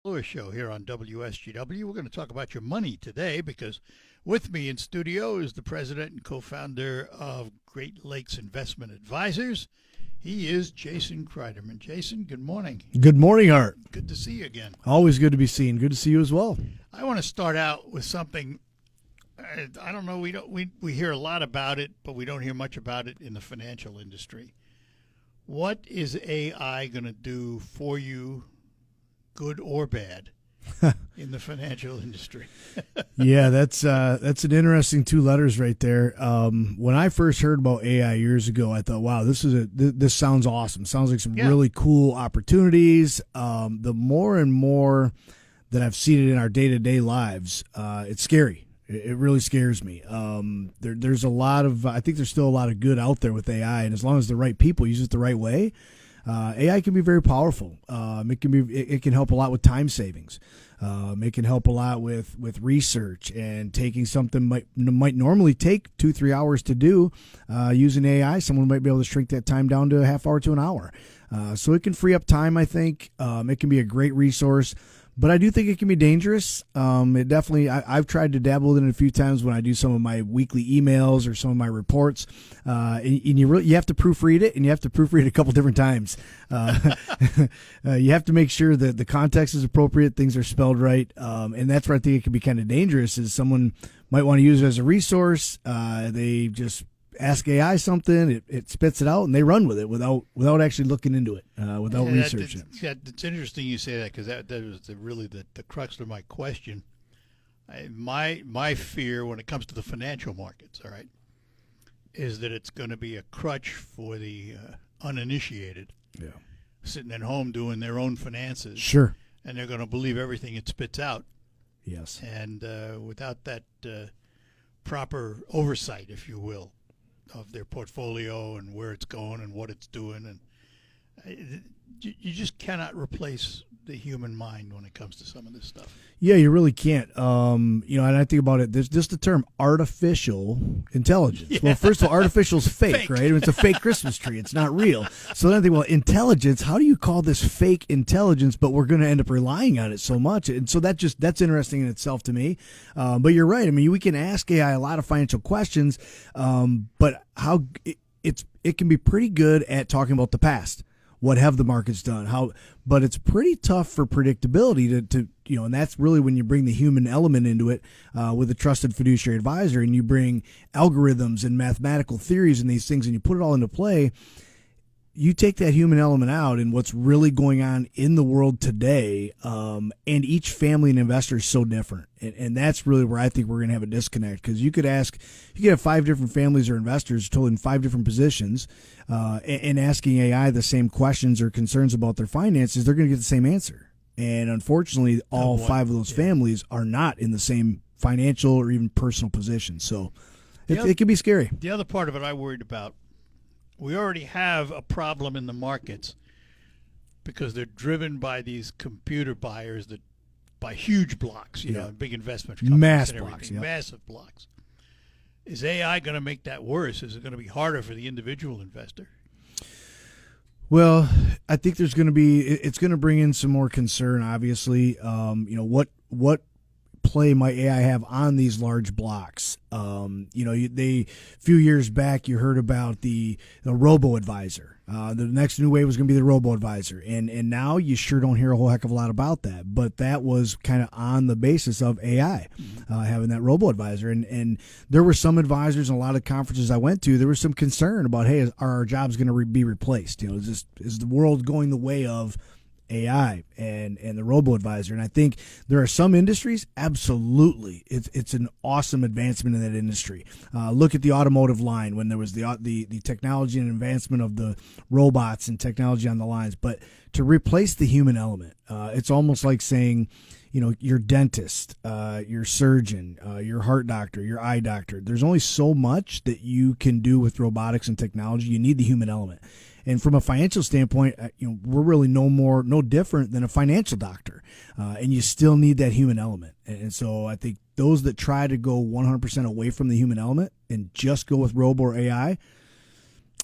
Lewis Show here on WSGW. We're going to talk about your money today because with me in studio is the president and co-founder of Great Lakes Investment Advisors. He is Jason Kreiderman. Jason, good morning. Good morning, Art. Good to see you again. Always good to be seen. Good to see you as well. I want to start out with something. I don't know. We hear a lot about it, but we don't hear much about it in the financial industry. What is AI going to do for you, good or bad, in the financial industry? Yeah, that's an interesting two letters right there. When I first heard about AI years ago, I thought, wow, this sounds awesome. Sounds like some really cool opportunities. The more and more that I've seen it in our day-to-day lives, it's scary. It really scares me. There's a lot of, I think there's still a lot of good out there with AI, and as long as the right people use it the right way, AI can be very powerful. It can help a lot with time savings. It can help a lot with research and taking something might normally take 2-3 hours to do. Using AI, someone might be able to shrink that time down to a half hour to an hour. So it can free up time. I think it can be a great resource. But I do think it can be dangerous. It definitely. I've tried to dabble in it a few times when I do some of my weekly emails or some of my reports. And you have to proofread it, and you have to proofread it a couple different times. You have to make sure that the context is appropriate, things are spelled right, and that's where I think it can be kind of dangerous. Is someone might want to use it as a resource. They just ask AI something, it spits it out, and they run with it without actually looking into it, without researching it. It's interesting you say that because that was really the crux of my question. My fear when it comes to the financial markets, all right, is that it's going to be a crutch for the uninitiated, sitting at home doing their own finances. Sure. And they're going to believe everything it spits out. Yes. And without that proper oversight, if you will, of their portfolio and where it's going and what it's doing, and you just cannot replace the human mind when it comes to some of this stuff. Yeah, you really can't. And I think about it. There's just the term artificial intelligence. Yeah. Well, first of all, artificial's fake, right? It's a fake Christmas tree. It's not real. So then I think, well, intelligence. How do you call this fake intelligence? But we're going to end up relying on it so much, and so that's interesting in itself to me. But you're right. I mean, we can ask AI a lot of financial questions, but how it can be pretty good at talking about the past. What have the markets done? But it's pretty tough for predictability to and that's really when you bring the human element into it with a trusted fiduciary advisor, and you bring algorithms and mathematical theories and these things, and you put it all into play. You take that human element out and what's really going on in the world today, and each family and investor is so different. And that's really where I think we're going to have a disconnect, because you could have 5 different families or investors totally in 5 different positions, and asking AI the same questions or concerns about their finances, they're going to get the same answer. And unfortunately, all 5 of those families are not in the same financial or even personal position. So it can be scary. The other part of it I worried about, we already have a problem in the markets because they're driven by these computer buyers that buy huge blocks, big investment companies, massive blocks. Is AI going to make that worse? Is it going to be harder for the individual investor? Well, I think it's going to bring in some more concern, obviously. What play might AI have on these large blocks? A few years back, you heard about the robo-advisor. The next new wave was going to be the robo-advisor. And now you sure don't hear a whole heck of a lot about that. But that was kind of on the basis of AI, having that robo-advisor. And there were some advisors in a lot of conferences I went to, there was some concern about, hey, are our jobs going to be replaced? Is the world going the way of AI and the robo-advisor? And I think there are some industries, absolutely, it's an awesome advancement in that industry. Look at the automotive line when there was the technology and advancement of the robots and technology on the lines. But to replace the human element, it's almost like saying, your dentist, your surgeon, your heart doctor, your eye doctor. There's only so much that you can do with robotics and technology. You need the human element. And from a financial standpoint, we're really no different than a financial doctor, and you still need that human element. And so I think those that try to go 100% away from the human element and just go with robo or AI,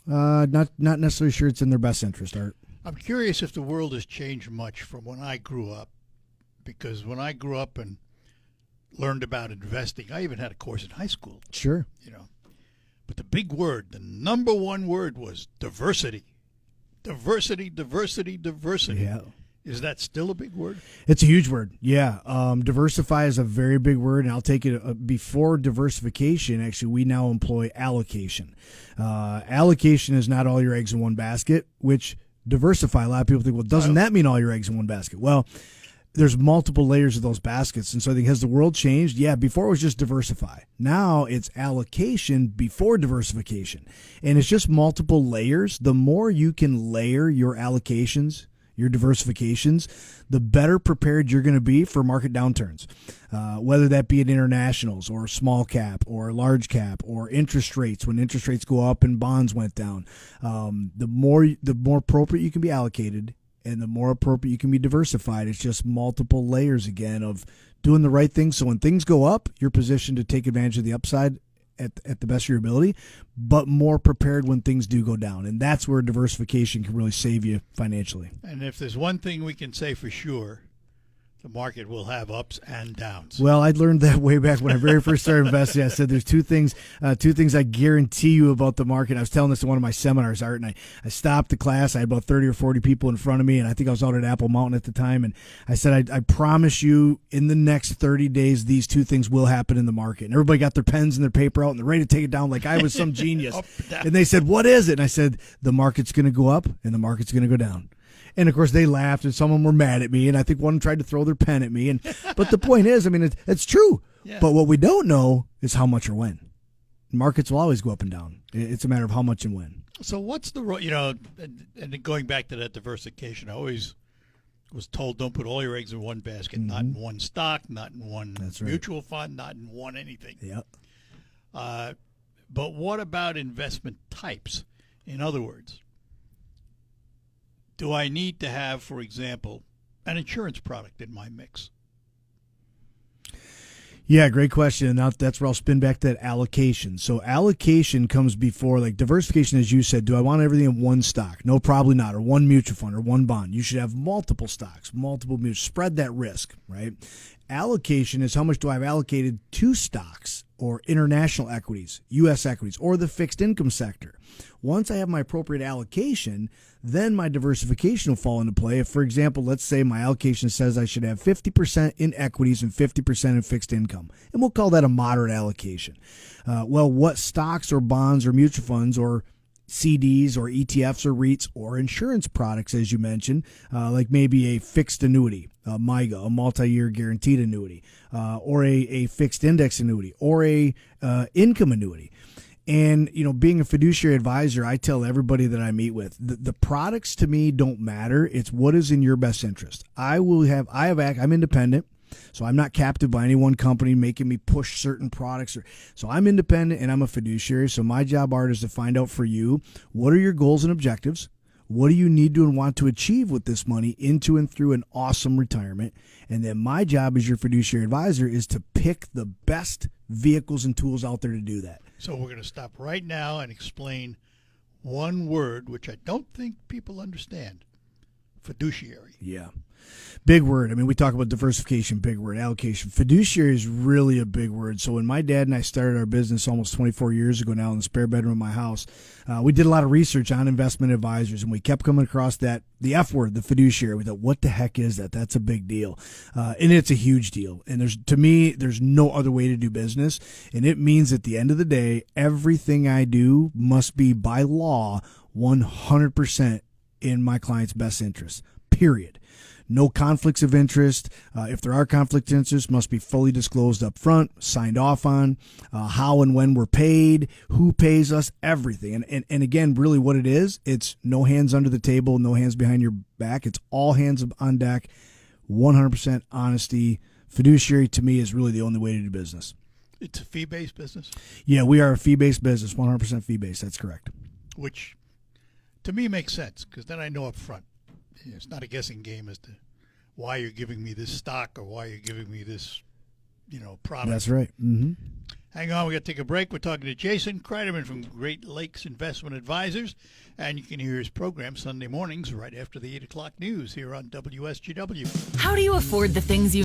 not necessarily sure it's in their best interest, Art. I'm curious if the world has changed much from when I grew up because when I grew up and learned about investing, I even had a course in high school, Sure. you know. But the big word, the number one word was diversity. Diversity, diversity, diversity. Yeah. Is that still a big word? It's a huge word. Yeah. Diversify is a very big word, and I'll take it before diversification. Actually, we now employ allocation. Allocation is not all your eggs in one basket, which diversify. A lot of people think, well, doesn't that mean all your eggs in one basket? Well, there's multiple layers of those baskets. And so I think, has the world changed? Yeah, before it was just diversify. Now it's allocation before diversification. And it's just multiple layers. The more you can layer your allocations, your diversifications, the better prepared you're going to be for market downturns, whether that be at internationals or small cap or large cap or interest rates. When interest rates go up and bonds went down, the more appropriate you can be allocated and the more appropriate you can be diversified. It's just multiple layers again of doing the right thing. So when things go up, you're positioned to take advantage of the upside at the best of your ability, but more prepared when things do go down. And that's where diversification can really save you financially. And if there's one thing we can say for sure, the market will have ups and downs. Well, I learned that way back when I very first started investing. I said there's two things I guarantee you about the market. I was telling this in one of my seminars, Art, and I stopped the class. I had about 30 or 40 people in front of me, and I think I was out at Apple Mountain at the time. And I said, I promise you in the next 30 days, these two things will happen in the market. And everybody got their pens and their paper out, and they're ready to take it down like I was some genius. And they said, what is it? And I said, the market's going to go up, and the market's going to go down. And, of course, they laughed, and some of them were mad at me, and I think one tried to throw their pen at me. But the point is, I mean, it's true. Yeah. But what we don't know is how much or when. Markets will always go up and down. It's a matter of how much and when. So what's the, and going back to that diversification, I always was told don't put all your eggs in one basket, not in one stock, not in one mutual fund, not in one anything. Yeah. But what about investment types? In other words, do I need to have, for example, an insurance product in my mix? Yeah, great question. And that's where I'll spin back to that allocation. So allocation comes before, like diversification, as you said. Do I want everything in one stock? No, probably not. Or one mutual fund or one bond. You should have multiple stocks, multiple mutuals. Spread that risk, right? Allocation is how much do I have allocated to stocks or international equities, U.S. equities, or the fixed income sector. Once I have my appropriate allocation, then my diversification will fall into play. If, for example, let's say my allocation says I should have 50% in equities and 50% in fixed income, and we'll call that a moderate allocation. Well, what stocks or bonds or mutual funds or CDs or ETFs or REITs or insurance products, as you mentioned, like maybe a fixed annuity, a MYGA, a multi-year guaranteed annuity, or a fixed index annuity, or a income annuity. And, being a fiduciary advisor, I tell everybody that I meet with, the products to me don't matter. It's what is in your best interest. I'm independent, so I'm not captive by any one company making me push certain products. So I'm independent and I'm a fiduciary. So my job, Art, is to find out for you, what are your goals and objectives? What do you need to and want to achieve with this money into and through an awesome retirement? And then my job as your fiduciary advisor is to pick the best vehicles and tools out there to do that. So we're going to stop right now and explain one word, which I don't think people understand: fiduciary. Yeah. Big word. I mean, we talk about diversification, big word, allocation. Fiduciary is really a big word. So when my dad and I started our business almost 24 years ago now in the spare bedroom of my house, we did a lot of research on investment advisors, and we kept coming across the F word, the fiduciary. We thought, what the heck is that? That's a big deal. And it's a huge deal. And to me, there's no other way to do business. And it means at the end of the day, everything I do must be by law 100% in my client's best interest, period. No conflicts of interest. If there are conflicts of interest, must be fully disclosed up front, signed off on, how and when we're paid, who pays us, everything. And again, really what it is, it's no hands under the table, no hands behind your back. It's all hands on deck, 100% honesty. Fiduciary, to me, is really the only way to do business. It's a fee-based business? Yeah, we are a fee-based business, 100% fee-based. That's correct. Which, to me, makes sense, because then I know up front. It's not a guessing game as to why you're giving me this stock or why you're giving me this, product. That's right. Mm-hmm. Hang on, we got to take a break. We're talking to Jason Kreiderman from Great Lakes Investment Advisors, and you can hear his program Sunday mornings right after the 8 o'clock news here on WSGW. How do you afford the things you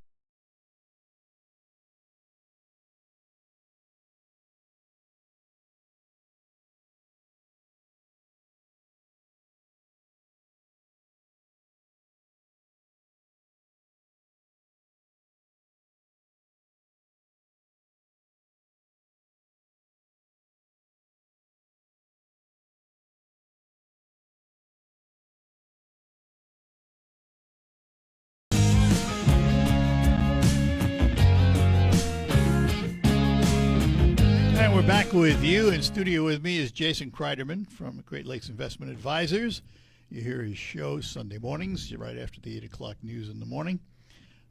And we're back with you. In studio with me is Jason Kreiderman from Great Lakes Investment Advisors. You hear his show Sunday mornings, right after the 8 o'clock news in the morning.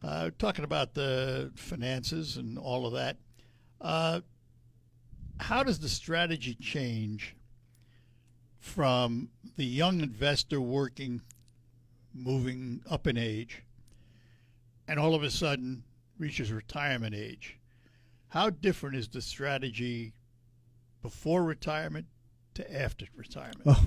Talking about the finances and all of that. How does the strategy change from the young investor working, moving up in age, and all of a sudden reaches retirement age? How different is the strategy before retirement to after retirement? Oh,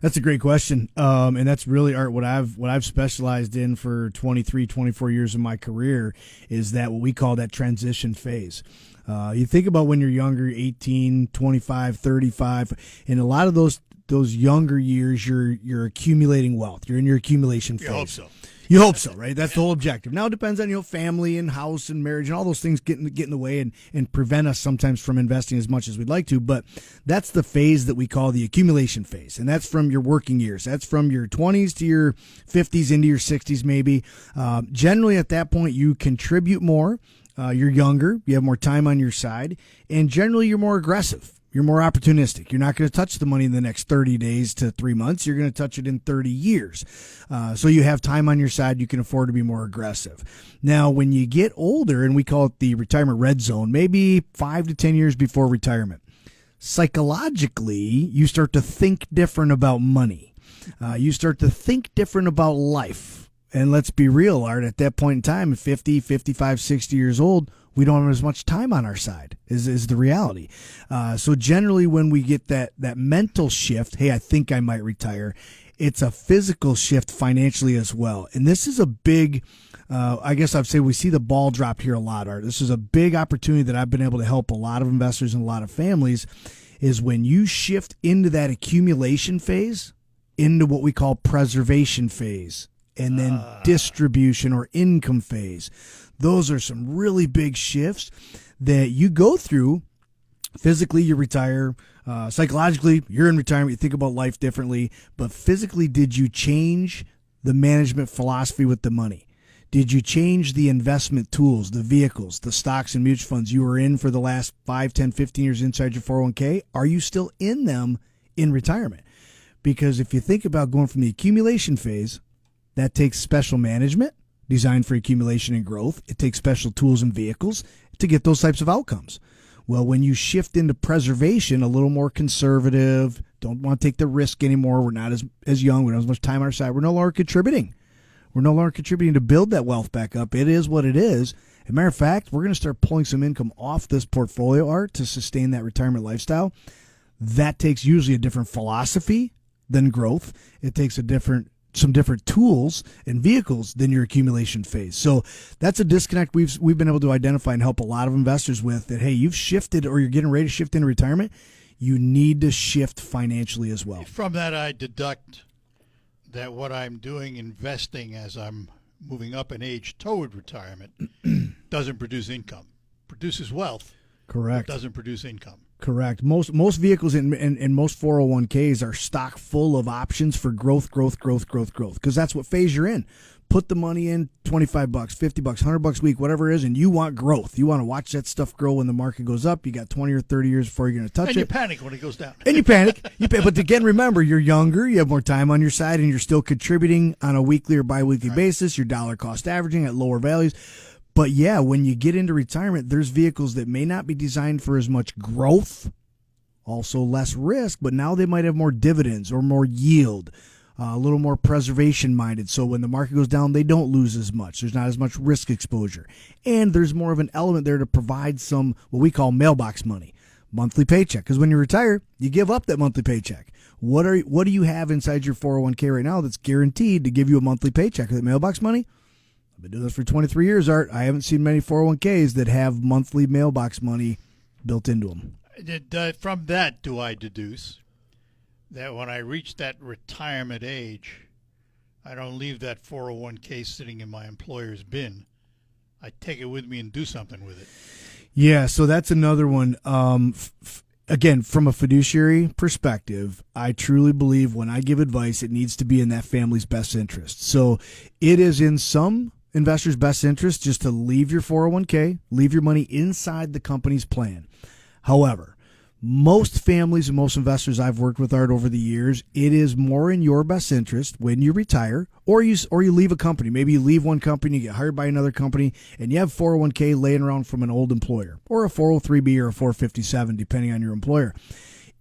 that's a great question. And that's really, Art, what I've specialized in for 23, 24 years of my career is that what we call that transition phase. You think about when you're younger, 18, 25, 35, in a lot of those younger years, you're accumulating wealth. You're in your accumulation phase. You hope so. You hope so, right? That's the whole objective. Now it depends on, family and house and marriage and all those things get in the way and prevent us sometimes from investing as much as we'd like to. But that's the phase that we call the accumulation phase. And that's from your working years. That's from your 20s to your 50s into your 60s maybe. Generally at that point, you contribute more. You're younger. You have more time on your side. And generally you're more aggressive. You're more opportunistic. You're not going to touch the money in the next 30 days to 3 months. You're going to touch it in 30 years. So you have time on your side. You can afford to be more aggressive. Now, when you get older, and we call it the retirement red zone, maybe 5 to 10 years before retirement, psychologically, you start to think different about money. You start to think different about life. And let's be real, Art, at that point in time, at 50, 55, 60 years old, we don't have as much time on our side is the reality. So generally when we get that mental shift, hey, I think I might retire, it's a physical shift financially as well. And this is a big, I guess I'd say we see the ball drop here a lot, Art. This is a big opportunity that I've been able to help a lot of investors and a lot of families is when you shift into that accumulation phase, into what we call preservation phase, and then distribution or income phase. Those are some really big shifts that you go through. Physically, you retire. Psychologically, you're in retirement. You think about life differently. But physically, did you change the management philosophy with the money? Did you change the investment tools, the vehicles, the stocks and mutual funds you were in for the last 5, 10, 15 years inside your 401k? Are you still in them in retirement? Because if you think about going from the accumulation phase, that takes special management designed for accumulation and growth. It takes special tools and vehicles to get those types of outcomes. Well, when you shift into preservation, a little more conservative, don't want to take the risk anymore. We're not as young. We don't have as much time on our side. We're no longer contributing. We're no longer contributing to build that wealth back up. It is what it is. As a matter of fact, we're going to start pulling some income off this portfolio, Art, to sustain that retirement lifestyle. That takes usually a different philosophy than growth. It takes some different tools and vehicles than your accumulation phase. So that's a disconnect we've been able to identify and help a lot of investors with, that, hey, you've shifted or you're getting ready to shift into retirement. You need to shift financially as well. From that, I deduct that what I'm doing, investing as I'm moving up in age toward retirement, doesn't produce income. Produces wealth. Correct. But doesn't produce income. Correct. Most vehicles and most 401ks are stock full of options for growth, because that's what phase you're in. Put the money in, $25, $50, $100 a week, whatever it is, and you want growth. You want to watch that stuff grow when the market goes up. You got 20 or 30 years before you're going to touch it. And you panic when it goes down. And you panic. But again, remember, you're younger, you have more time on your side, and you're still contributing on a weekly or biweekly basis. Your dollar cost averaging at lower values. But yeah, when you get into retirement, there's vehicles that may not be designed for as much growth, also less risk, but now they might have more dividends or more yield. a little more preservation minded. So when the market goes down, they don't lose as much. There's not as much risk exposure. And there's more of an element there to provide some what we call mailbox money, monthly paycheck. Because when you retire, you give up that monthly paycheck. What do you have inside your 401k right now that's guaranteed to give you a monthly paycheck? That mailbox money? I've been doing this for 23 years, Art. I haven't seen many 401ks that have monthly mailbox money built into them. From that, do I deduce that when I reach that retirement age, I don't leave that 401k sitting in my employer's bin. I take it with me and do something with it. Yeah, so that's another one. Again, from a fiduciary perspective, I truly believe when I give advice, it needs to be in that family's best interest. So it is in some investors' best interest just to leave your 401k, leave your money inside the company's plan. However, most families and most investors I've worked with, Art, over the years, it is more in your best interest when you retire or you leave a company. Maybe you leave one company, you get hired by another company, and you have 401k laying around from an old employer or a 403b or a 457, depending on your employer.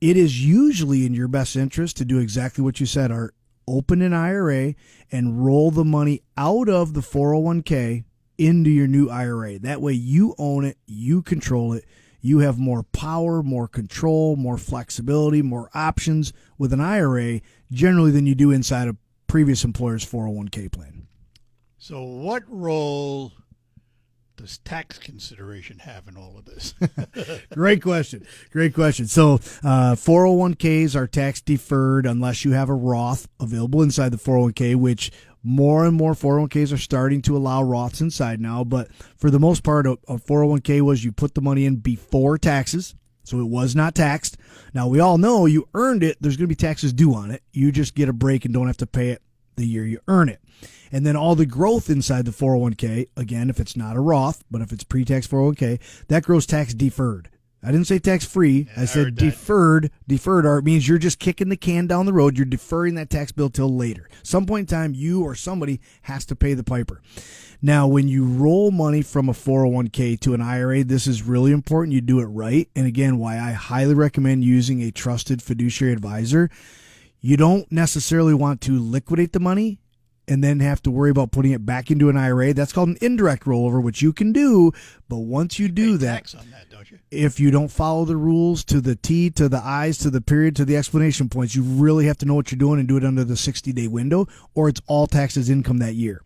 It is usually in your best interest to do exactly what you said, Art. Open an IRA and roll the money out of the 401k into your new IRA. That way you own it, you control it. You have more power, more control, more flexibility, more options with an IRA generally than you do inside a previous employer's 401k plan. So what role does tax consideration have in all of this? Great question. Great question. So 401ks are tax deferred unless you have a Roth available inside the 401k, which more and more 401ks are starting to allow Roths inside now. But for the most part, a 401k was you put the money in before taxes, so it was not taxed. Now, we all know you earned it. There's going to be taxes due on it. You just get a break and don't have to pay it the year you earn it. And then all the growth inside the 401k, again, if it's not a Roth, but if it's pre-tax 401k, that grows tax deferred. I didn't say tax-free. I said deferred. Deferred, Art, means you're just kicking the can down the road. You're deferring that tax bill till later. Some point in time, you or somebody has to pay the piper. Now, when you roll money from a 401k to an IRA, this is really important. You do it right. And again, why I highly recommend using a trusted fiduciary advisor. You don't necessarily want to liquidate the money and then have to worry about putting it back into an IRA. That's called an indirect rollover, which you can do. But once you do that, tax on that, don't you? If you don't follow the rules to the T, to the I's, to the period, to the explanation points, you really have to know what you're doing and do it under the 60-day window, or it's all taxed as income that year.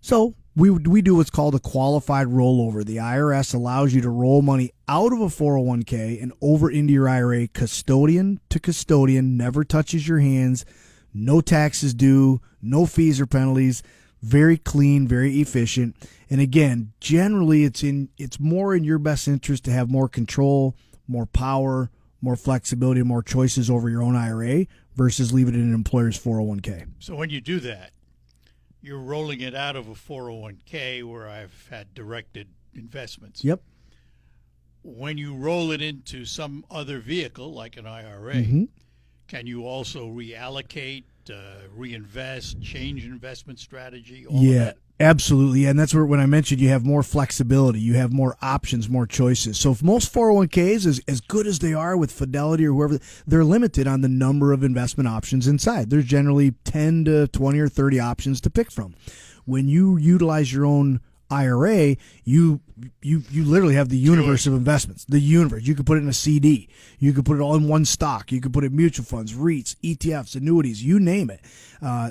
So we do what's called a qualified rollover. The IRS allows you to roll money out of a 401k and over into your IRA, custodian to custodian, never touches your hands, no taxes due, no fees or penalties, very clean, very efficient. And again, generally it's more in your best interest to have more control, more power, more flexibility, more choices over your own IRA versus leave it in an employer's 401k. So when you do that, you're rolling it out of a 401k where I've had directed investments. Yep. When you roll it into some other vehicle like an IRA, can you also reallocate, reinvest, change investment strategy? All of that? Absolutely. And that's where, when I mentioned you have more flexibility, you have more options, more choices. So if most 401ks, as good as they are with Fidelity or whoever, they're limited on the number of investment options inside. There's generally 10 to 20 or 30 options to pick from. When you utilize your own IRA, you literally have the universe of investments. The universe. You could put it in a CD. You could put it all in one stock. You could put it in mutual funds, REITs, ETFs, annuities, you name it.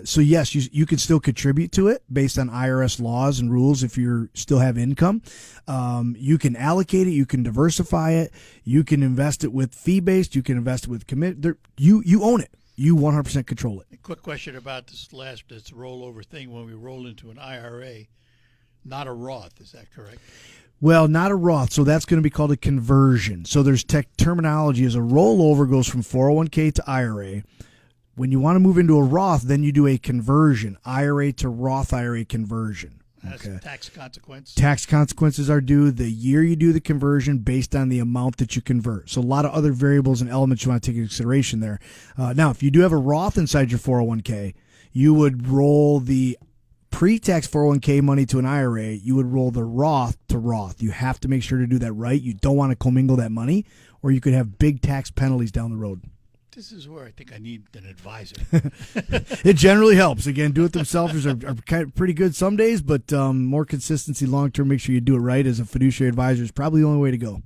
So yes, you can still contribute to it based on IRS laws and rules if you still have income. You can allocate it. You can diversify it. You can invest it with fee-based. You can invest it with commit. You own it. You 100% control it. A quick question about this rollover thing. When we roll into an IRA, not a Roth, is that correct? Well, not a Roth, so that's going to be called a conversion. So there's terminology as a rollover goes from 401k to IRA. When you want to move into a Roth, then you do a conversion, IRA to Roth IRA conversion. That's a tax consequence? Tax consequences are due the year you do the conversion based on the amount that you convert. So a lot of other variables and elements you want to take into consideration there. Now, if you do have a Roth inside your 401k, you would roll the pre-tax 401k money to an IRA, you would roll the Roth to Roth. You have to make sure to do that right. You don't want to commingle that money, or you could have big tax penalties down the road. This is where I think I need an advisor. It generally helps. Again, do-it-themselvers are kind of pretty good some days, but more consistency long-term, make sure you do it right as a fiduciary advisor is probably the only way to go.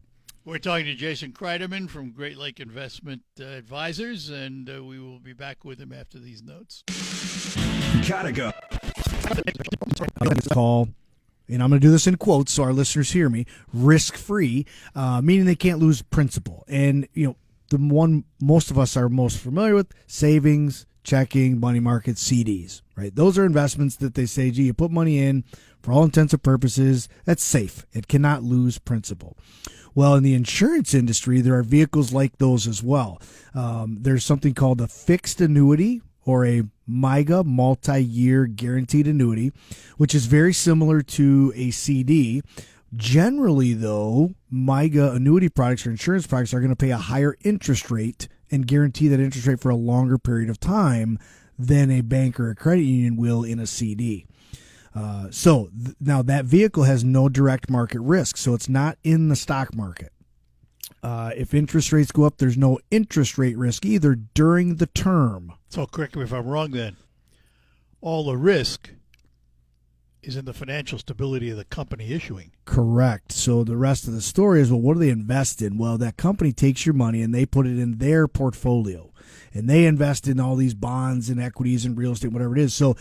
We're talking to Jason Kreiderman from Great Lake Investment Advisors, and we will be back with him after these notes. Gotta go. Call, and I'm going to do this in quotes so our listeners hear me, risk-free, meaning they can't lose principal. And, the one most of us are most familiar with, savings, checking, money market, CDs, right? Those are investments that they say, gee, you put money in, for all intents and purposes, that's safe. It cannot lose principal. Well, in the insurance industry, there are vehicles like those as well. There's something called a fixed annuity or a MYGA, multi-year guaranteed annuity, which is very similar to a CD. Generally, though, MYGA annuity products or insurance products are going to pay a higher interest rate and guarantee that interest rate for a longer period of time than a bank or a credit union will in a CD. Now that vehicle has no direct market risk, so it's not in the stock market. If interest rates go up, there's no interest rate risk either during the term. So correct me if I'm wrong then. All the risk is in the financial stability of the company issuing. Correct. So the rest of the story is, well, what do they invest in? Well, that company takes your money and they put it in their portfolio. And they invest in all these bonds and equities and real estate, whatever it is. So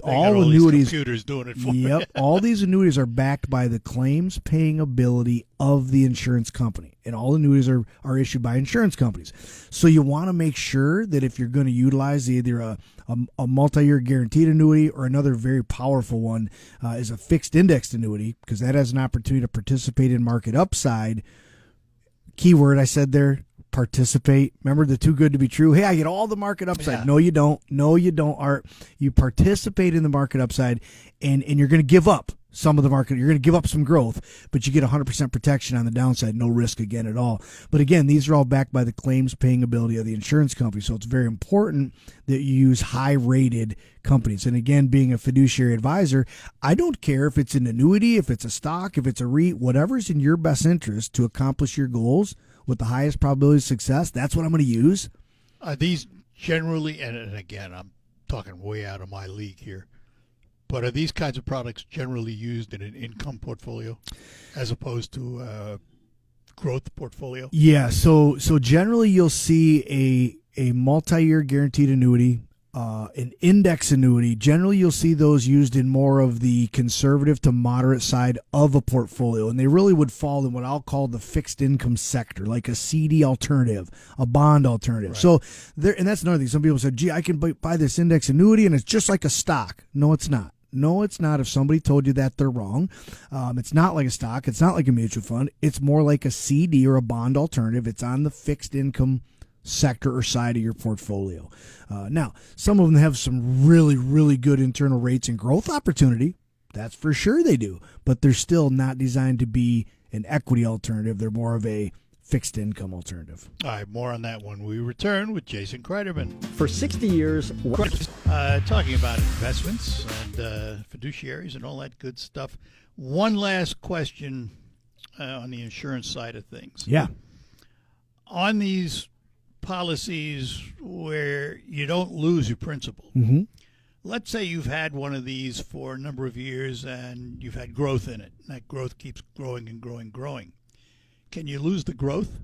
all annuities, computers doing it for yep, all these annuities are backed by the claims paying ability of the insurance company. And all annuities are issued by insurance companies. So you want to make sure that if you're going to utilize either a multi-year guaranteed annuity or another very powerful one is a fixed indexed annuity, because that has an opportunity to participate in market upside. Keyword I said there, participate. Remember the too good to be true? Hey, I get all the market upside. Yeah. No, you don't. No, you don't, Art. You participate in the market upside, and you're going to give up some of the market. You're going to give up some growth, but you get 100% protection on the downside. No risk again at all. But again, these are all backed by the claims paying ability of the insurance company. So it's very important that you use high-rated companies. And again, being a fiduciary advisor, I don't care if it's an annuity, if it's a stock, if it's a REIT, whatever's in your best interest to accomplish your goals with the highest probability of success, that's what I'm going to use. Are these generally, and again, I'm talking way out of my league here, but are these kinds of products generally used in an income portfolio as opposed to a growth portfolio? Yeah, so generally you'll see a multi-year guaranteed annuity, an index annuity. Generally you'll see those used in more of the conservative to moderate side of a portfolio, and they really would fall in what I'll call the fixed income sector, like a CD alternative, a bond alternative. Right. So there, and that's another thing. Some people say, gee, I can buy this index annuity and it's just like a stock. No, it's not. No, it's not. If somebody told you that, they're wrong. It's not like a stock. It's not like a mutual fund. It's more like a CD or a bond alternative. It's on the fixed income sector or side of your portfolio. Now, some of them have some really, really good internal rates and growth opportunity. That's for sure they do. But they're still not designed to be an equity alternative. They're more of a fixed income alternative. All right, more on that when we return with Jason Kreiderman. For 60 years. Talking about investments and fiduciaries and all that good stuff. One last question on the insurance side of things. Yeah. On these policies where you don't lose your principal, mm-hmm. Let's say you've had one of these for a number of years and you've had growth in it. That growth keeps growing and growing and growing. Can you lose the growth?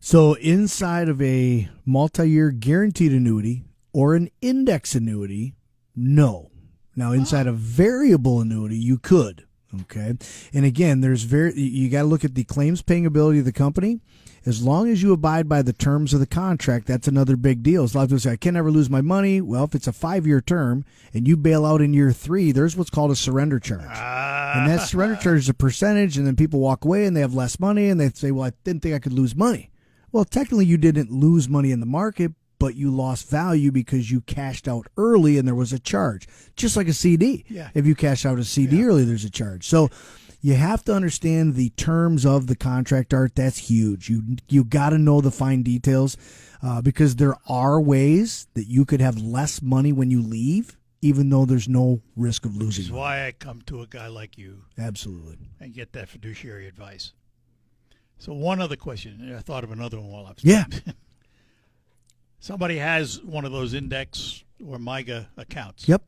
So inside of a multi-year guaranteed annuity or an index annuity, no. Now inside a variable annuity, you could. Okay. And again, you got to look at the claims paying ability of the company. As long as you abide by the terms of the contract, that's another big deal. A lot of people say, I can never lose my money. Well, if it's a 5-year term and you bail out in year 3, there's what's called a surrender charge. And that surrender charge is a percentage, and then people walk away and they have less money and they say, well, I didn't think I could lose money. Well, technically you didn't lose money in the market, but you lost value because you cashed out early and there was a charge. Just like a CD. Yeah. If you cash out a CD early, there's a charge. So you have to understand the terms of the contract, Art. That's huge. You got to know the fine details because there are ways that you could have less money when you leave, even though there's no risk of losing. Which is why I come to a guy like you. Absolutely. And get that fiduciary advice. So one other question. I thought of another one while I was talking. Somebody has one of those index or MIGA accounts. Yep.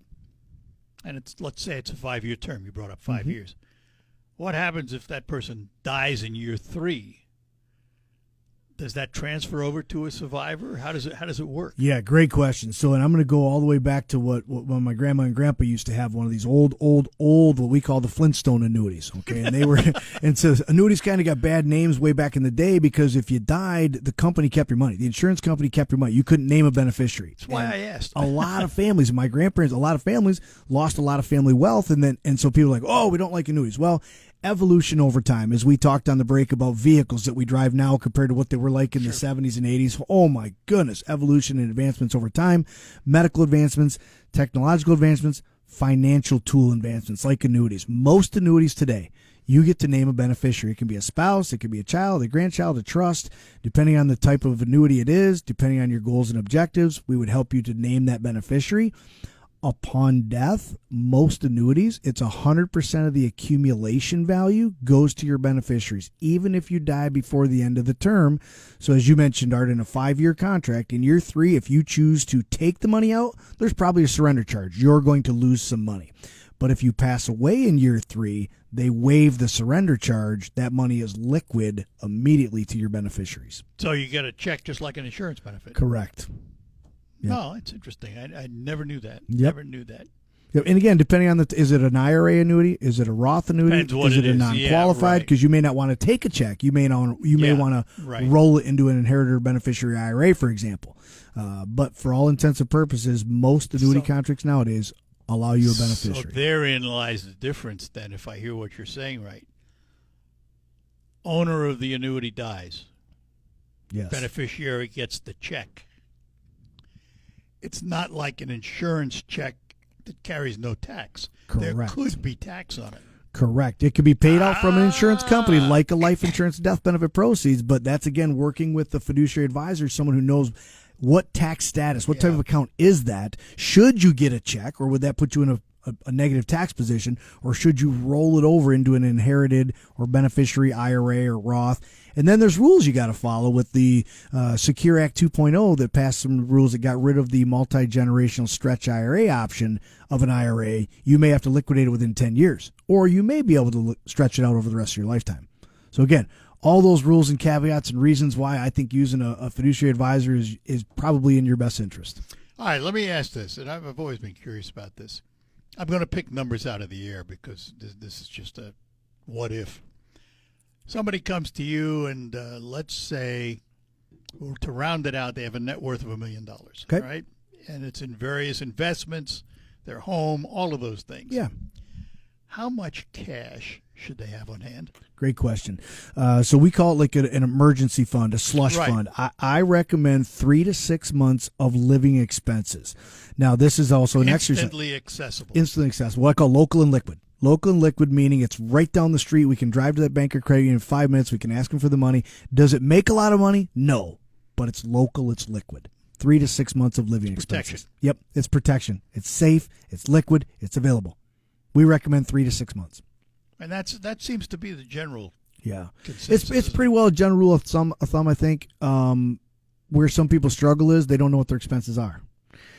And let's say it's a 5-year term. You brought up 5 years. What happens if that person dies in year 3? Does that transfer over to a survivor? How does it work? Yeah, great question. So, and I'm going to go all the way back to what when my grandma and grandpa used to have one of these old, what we call the Flintstone annuities. Okay, and they were, and so annuities kind of got bad names way back in the day because if you died, the company kept your money. The insurance company kept your money. You couldn't name a beneficiary. That's why I asked. A lot of families, my grandparents, a lot of families lost a lot of family wealth, and so people are like, oh, we don't like annuities. Well, evolution over time, as we talked on the break about vehicles that we drive now compared to what they were like in the 70s and 80s. Oh my goodness, evolution and advancements over time, medical advancements, technological advancements, financial tool advancements like annuities. Most annuities today, you get to name a beneficiary. It can be a spouse, it can be a child, a grandchild, a trust, depending on the type of annuity it is, depending on your goals and objectives. We would help you to name that beneficiary. Upon death, most annuities, it's 100% of the accumulation value goes to your beneficiaries, even if you die before the end of the term. So as you mentioned, Art, in a 5-year contract, in year 3, if you choose to take the money out, there's probably a surrender charge. You're going to lose some money. But if you pass away in year 3, they waive the surrender charge. That money is liquid immediately to your beneficiaries. So you get a check just like an insurance benefit. Correct. Yep. No, it's interesting. I never knew that. Yep. Never knew that. Yep. And again, depending on is it an IRA annuity? Is it a Roth annuity? Depends what is it it a is. non-qualified? Because you may not want to take a check. You may want to roll it into an inheritor beneficiary IRA, for example. But for all intents and purposes, most annuity contracts nowadays allow you a beneficiary. So therein lies the difference then, if I hear what you're saying right. Owner of the annuity dies. Yes. Beneficiary gets the check. It's not like an insurance check that carries no tax. Correct. There could be tax on it. Correct. It could be paid out from an insurance company like a life insurance death benefit proceeds, but that's, again, working with the fiduciary advisor, someone who knows what tax status, what type of account is that? Should you get a check, or would that put you in a negative tax position, or should you roll it over into an inherited or beneficiary IRA or Roth? And then there's rules you got to follow with the Secure Act 2.0 that passed some rules that got rid of the multi-generational stretch IRA option of an IRA. You may have to liquidate it within 10 years, or you may be able to stretch it out over the rest of your lifetime. So again, all those rules and caveats and reasons why I think using a fiduciary advisor is probably in your best interest. All right, let me ask this, and I've always been curious about this. I'm going to pick numbers out of the air because this is just a what if. Somebody comes to you and let's say, or to round it out, they have a net worth of $1 million, okay, right? And it's in various investments, their home, all of those things. Yeah. How much cash should they have on hand? Great question. So we call it like an emergency fund, a slush fund. I recommend 3 to 6 months of living expenses. Now, this is also an exercise. Instantly accessible. Instantly accessible. What I call local and liquid. Local and liquid meaning it's right down the street. We can drive to that bank or credit union in 5 minutes. We can ask them for the money. Does it make a lot of money? No. But it's local. It's liquid. 3 to 6 months of living expenses. Protection. Yep. It's protection. It's safe. It's liquid. It's available. We recommend 3 to 6 months. And that seems to be the general consensus. It's pretty well a general rule of thumb, I think. Where some people struggle is they don't know what their expenses are.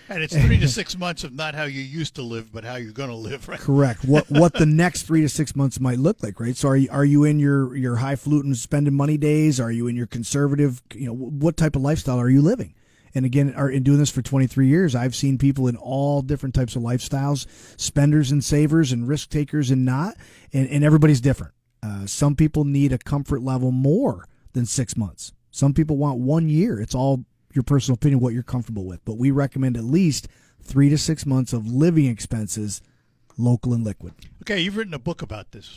And it's 3 to 6 months of not how you used to live, but how you're going to live, right? Correct. What the next 3 to 6 months might look like, right? So are you in your highfalutin spending money days? Are you in your conservative? What type of lifestyle are you living? And again, in doing this for 23 years, I've seen people in all different types of lifestyles, spenders and savers and risk takers and not, and everybody's different. Some people need a comfort level more than 6 months. Some people want 1 year. It's all your personal opinion, what you're comfortable with. But we recommend at least 3 to 6 months of living expenses, local and liquid. Okay, you've written a book about this.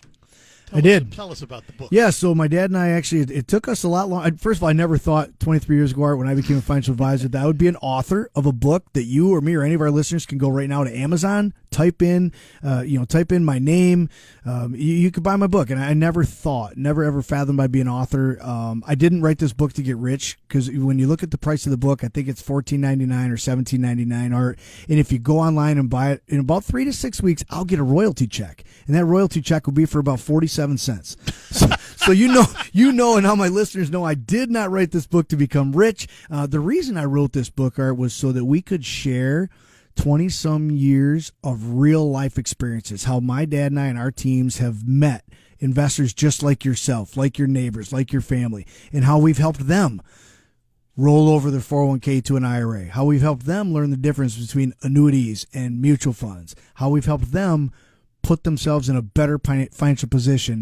Tell us about the book. Yeah, so my dad and I actually, it took us a lot long. First of all, I never thought 23 years ago, Art, when I became a financial advisor, that I would be an author of a book that you or me or any of our listeners can go right now to Amazon, type in my name. You could buy my book. And I never ever fathomed I'd be an author. I didn't write this book to get rich, because when you look at the price of the book, I think it's $14.99 or $17.99. Art. And if you go online and buy it, in about 3 to 6 weeks, I'll get a royalty check. And that royalty check will be for about 47 cents. So you know, and how my listeners know, I did not write this book to become rich. The reason I wrote this book, Art, was so that we could share 20-some years of real life experiences, how my dad and I and our teams have met investors just like yourself, like your neighbors, like your family, and how we've helped them roll over their 401k to an IRA, how we've helped them learn the difference between annuities and mutual funds, how we've helped them put themselves in a better financial position